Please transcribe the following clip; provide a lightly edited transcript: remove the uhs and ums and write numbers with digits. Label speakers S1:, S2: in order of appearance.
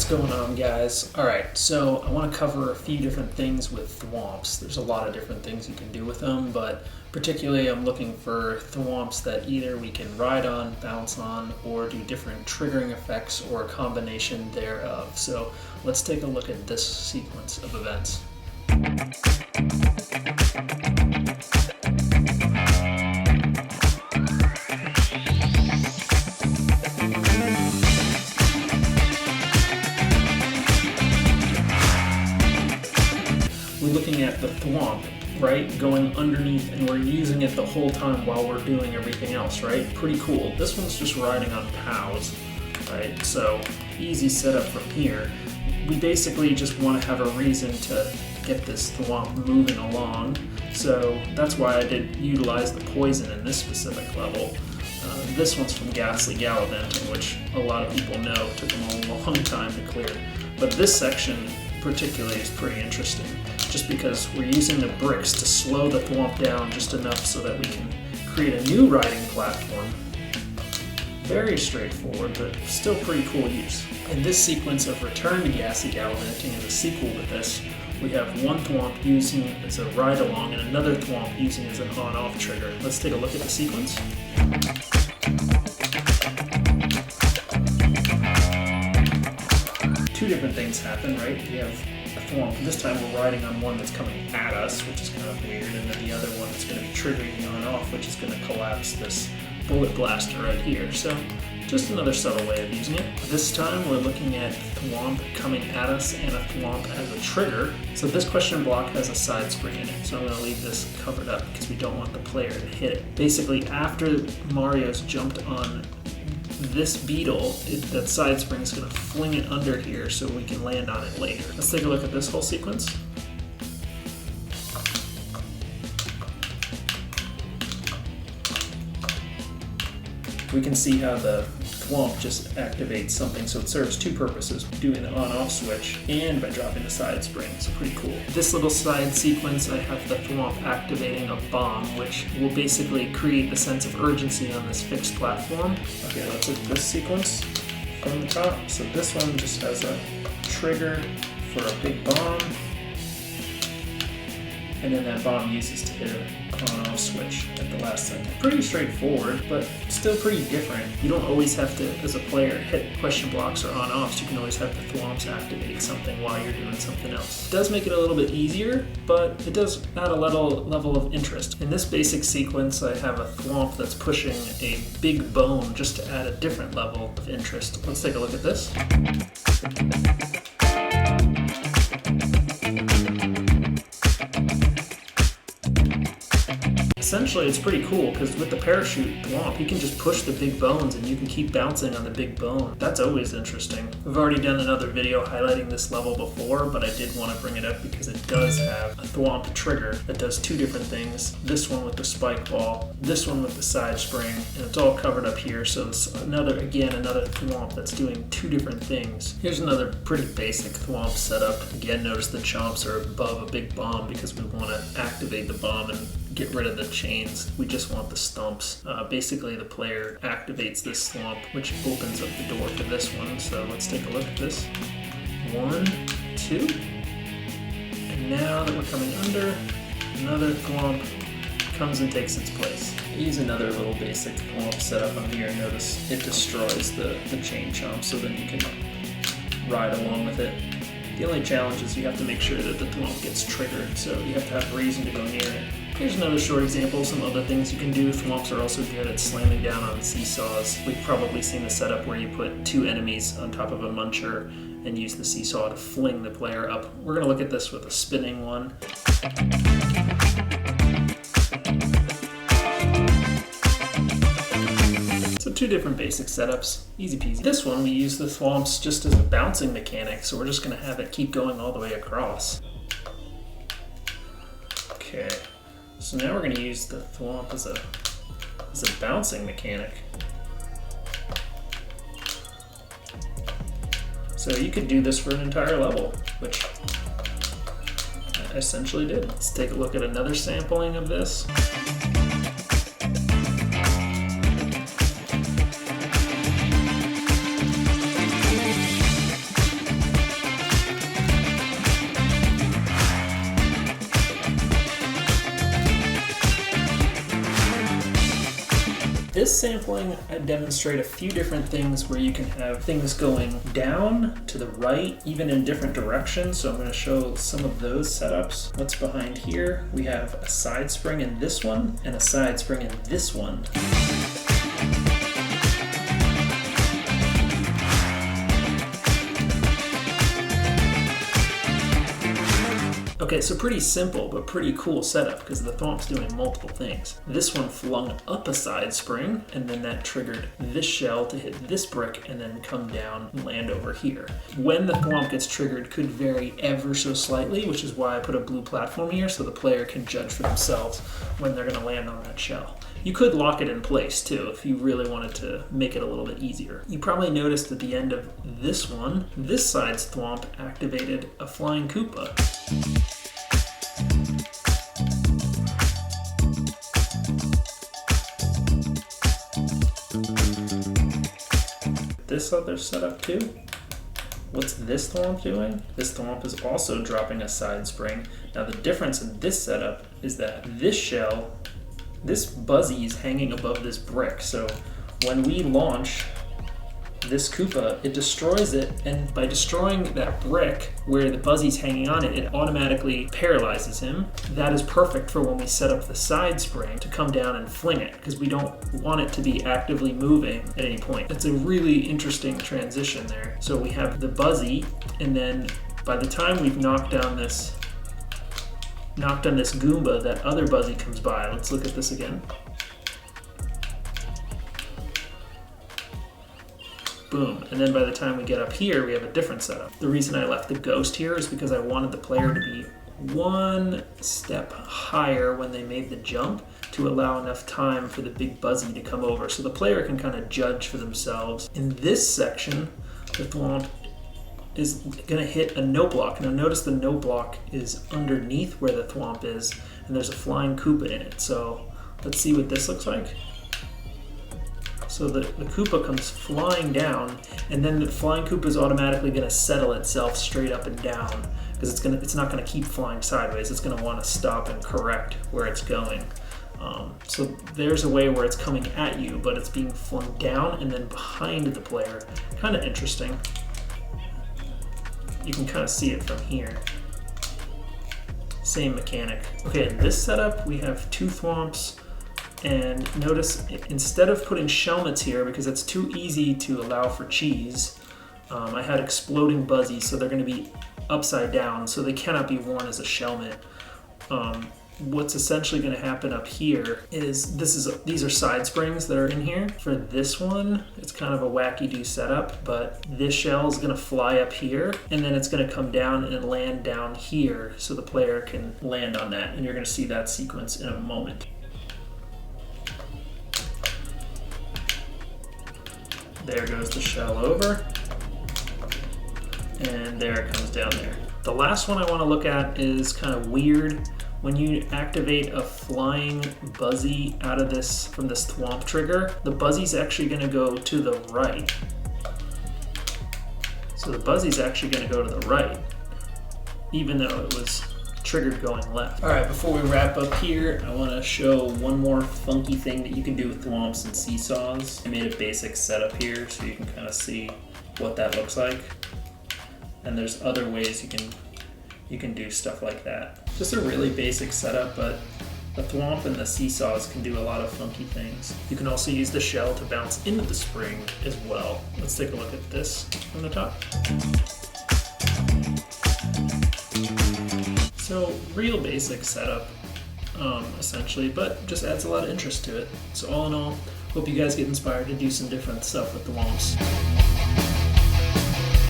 S1: going on, guys? Alright, so I want to cover a few different things with Thwomps. There's a lot of different things you can do with them, but particularly I'm looking for Thwomps that either we can ride on, bounce on, or do different triggering effects or a combination thereof. So let's take a look at this sequence of events. We're looking at the Thwomp, right, going underneath, and we're using it the whole time while we're doing everything else, right? Pretty cool. This one's just riding on POWs, right? So easy setup from here. We basically just want to have a reason to get this Thwomp moving along, so that's why I did utilize the poison in this specific level. This one's from Ghastly Gallivanting, which a lot of people know took them a long time to clear. But this section particularly is pretty interesting, just because we're using the bricks to slow the Thwomp down just enough so that we can create a new riding platform. Very straightforward, but still pretty cool use. In this sequence of Return to Ghastly Gallivanting as a sequel with this, we have one Thwomp using it as a ride-along and another Thwomp using it as an on-off trigger. Let's take a look at the sequence. Two different things happen, right? We have a Thwomp. This time we're riding on one that's coming at us, which is kind of weird, and then the other one that's going to be triggering the on-off, which is going to collapse this bullet blaster right here. So just another subtle way of using it. This time we're looking at Thwomp coming at us and a Thwomp as a trigger. So this question block has a side spring in it, so I'm going to leave this covered up because we don't want the player to hit it. Basically, after Mario's jumped on this beetle, that side spring is going to fling it under here so we can land on it later. Let's take a look at this whole sequence. We can see how the Thwomp just activates something, so it serves two purposes, doing the on-off switch and by dropping the side spring, so pretty cool. This little side sequence, I have the Thwomp activating a bomb, which will basically create a sense of urgency on this fixed platform. Okay, let's look at this sequence from the top. So this one just has a trigger for a big bomb, and then that bomb uses to hit an on-off switch at the last second. Pretty straightforward, but still pretty different. You don't always have to, as a player, hit question blocks or on-offs. You can always have the Thwomps activate something while you're doing something else. It does make it a little bit easier, but it does add a level of interest. In this basic sequence, I have a Thwomp that's pushing a big bone just to add a different level of interest. Let's take a look at this. Essentially, it's pretty cool because with the parachute Thwomp, you can just push the big bones and you can keep bouncing on the big bone. That's always interesting. We've already done another video highlighting this level before, but I did want to bring it up because it does have a Thwomp trigger that does two different things. This one with the spike ball, this one with the side spring, and it's all covered up here. So it's another Thwomp that's doing two different things. Here's another pretty basic Thwomp setup. Again, notice the chomps are above a big bomb because we want to activate the bomb and get rid of the chains. We just want the stumps. Basically, the player activates this Thwomp, which opens up the door to this one. So let's take a look at this. 1, 2. And now that we're coming under, another Thwomp comes and takes its place. Use another little basic Thwomp setup on here. Notice it destroys the chain chomp, so then you can ride along with it. The only challenge is you have to make sure that the Thwomp gets triggered, so you have to have a reason to go near it. Here's another short example of some other things you can do. Thwomps are also good at slamming down on seesaws. We've probably seen the setup where you put two enemies on top of a muncher and use the seesaw to fling the player up. We're going to look at this with a spinning one. So two different basic setups, easy peasy. This one we use the Thwomps just as a bouncing mechanic, so we're just going to have it keep going all the way across. Okay. So now we're going to use the Thwomp as a bouncing mechanic. So you could do this for an entire level, which I essentially did. Let's take a look at another sampling of this. this sampling, I demonstrate a few different things where you can have things going down, to the right, even in different directions. So I'm going to show some of those setups. What's behind here? We have a side spring in this one and a side spring in this one. Okay, so pretty simple, but pretty cool setup because the Thwomp's doing multiple things. This one flung up a side spring, and then that triggered this shell to hit this brick and then come down and land over here. When the Thwomp gets triggered could vary ever so slightly, which is why I put a blue platform here so the player can judge for themselves when they're gonna land on that shell. You could lock it in place too if you really wanted to make it a little bit easier. You probably noticed at the end of this one, this side's Thwomp activated a flying Koopa. This other setup too. What's this Thwomp doing? This Thwomp is also dropping a side spring. Now the difference in this setup is that this shell, this buzzy is hanging above this brick. So when we launch this Koopa, it destroys it, and by destroying that brick where the buzzy's hanging on it, it automatically paralyzes him. That is perfect for when we set up the side spring to come down and fling it, because we don't want it to be actively moving at any point. It's a really interesting transition there. So we have the buzzy, and then by the time we've knocked on this Goomba, that other buzzy comes by. Let's look at this again. Boom. And then by the time we get up here, we have a different setup. The reason I left the ghost here is because I wanted the player to be one step higher when they made the jump to allow enough time for the big buzzy to come over. So the player can kind of judge for themselves. In this section, the Thwomp is going to hit a no block. Now notice the no block is underneath where the Thwomp is, and there's a flying Koopa in it. So let's see what this looks like. So the Koopa comes flying down, and then the flying Koopa is automatically going to settle itself straight up and down because it's not going to keep flying sideways. It's going to want to stop and correct where it's going. So there's a way where it's coming at you, but it's being flung down and then behind the player. Kind of interesting. You can kind of see it from here. Same mechanic. Okay, in this setup we have two Thwomps. And notice, instead of putting Shelmets here, because it's too easy to allow for cheese, I had exploding buzzies, so they're going to be upside down, so they cannot be worn as a Shelmet. What's essentially going to happen up here is these are side springs that are in here. For this one, it's kind of a wacky-do setup, but this shell is going to fly up here, and then it's going to come down and land down here, so the player can land on that, and you're going to see that sequence in a moment. There goes the shell over, and there it comes down there. The last one I want to look at is kind of weird. When you activate a flying buzzy out of this, from this Thwomp trigger, the buzzy's actually going to go to the right. So the buzzy's actually going to go to the right, even though it was triggered going left. All right, before we wrap up here, I want to show one more funky thing that you can do with Thwomps and seesaws. I made a basic setup here so you can kind of see what that looks like. And there's other ways you can do stuff like that. Just a really basic setup, but the Thwomp and the seesaws can do a lot of funky things. You can also use the shell to bounce into the spring as well. Let's take a look at this from the top. So real basic setup, essentially, but just adds a lot of interest to it. So all in all, hope you guys get inspired to do some different stuff with the Thwomps.